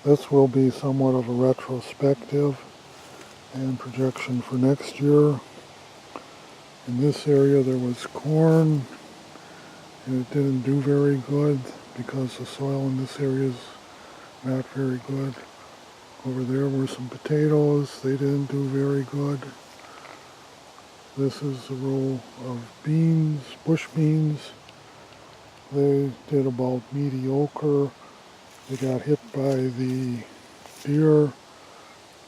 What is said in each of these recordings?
This will be somewhat of a retrospective and projection for next year. In this area there was corn, and it didn't do very good because the soil in this area is not very good. Over there were some potatoes. They didn't do very good. This is a row of beans, bush beans. They did about mediocre. They got hit by the deer.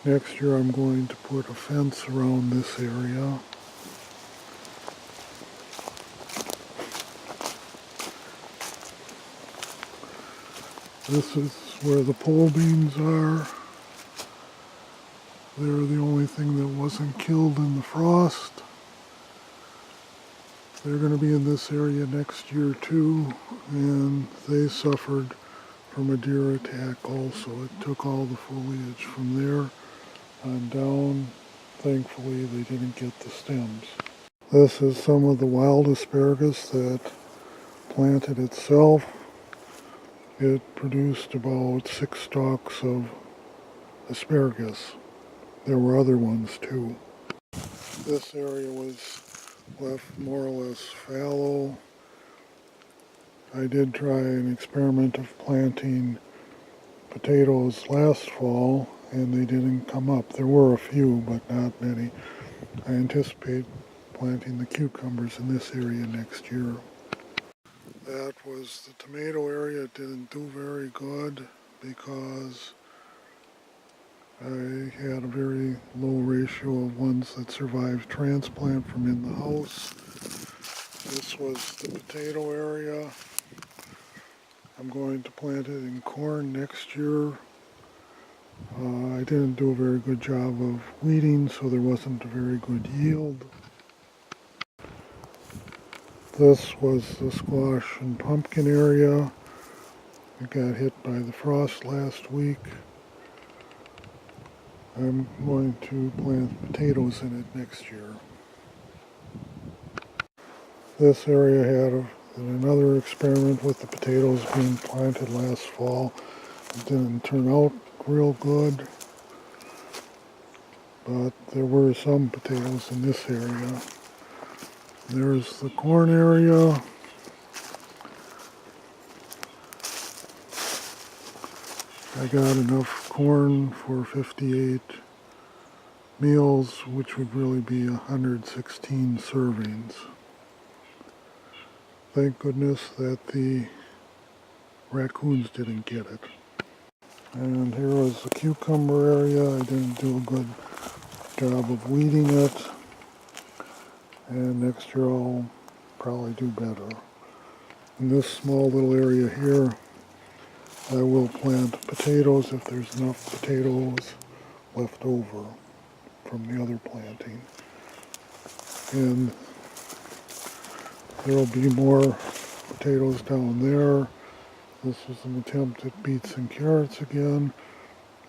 Next year I'm going to put a fence around this area. This is where the pole beans are. They're the only thing that wasn't killed in the frost. They're going to be in this area next year too, and they suffered from a deer attack also. It took all the foliage from there on down. Thankfully they didn't get the stems. This is some of the wild asparagus that planted itself. It produced about 6 stalks of asparagus. There were other ones too. This area was left more or less fallow. I did try an experiment of planting potatoes last fall, and they didn't come up. There were a few, but not many. I anticipate planting the cucumbers in this area next year. That was the tomato area. It didn't do very good because I had a very low ratio of ones that survived transplant from in the house. This was the potato area. I'm going to plant it in corn next year. I didn't do a very good job of weeding, so there wasn't a very good yield. This was the squash and pumpkin area. It got hit by the frost last week. I'm going to plant potatoes in it next year. This area had another experiment with the potatoes being planted last fall. It didn't turn out real good, but there were some potatoes in this area. There's the corn area. I got enough corn for 58 meals, which would really be 116 servings. Thank goodness that the raccoons didn't get it. And here was the cucumber area. I didn't do a good job of weeding it. And next year I'll probably do better. In this small little area here, I will plant potatoes if there's enough potatoes left over from the other planting. And there will be more potatoes down there. This is an attempt at beets and carrots again,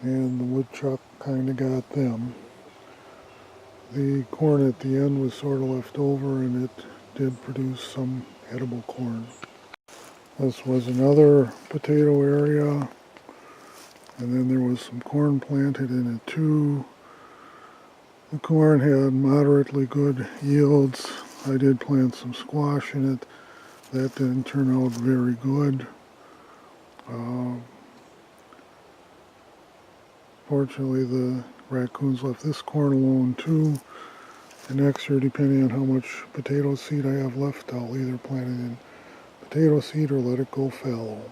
and the woodchuck kind of got them. The corn at the end was sort of left over, and it did produce some edible corn. This was another potato area, and then there was some corn planted in it too. The corn had moderately good yields. I did plant some squash in it. That didn't turn out very good. Fortunately, the raccoons left this corn alone too. And next year, depending on how much potato seed I have left, I'll either plant it in potato seed or let it go fallow.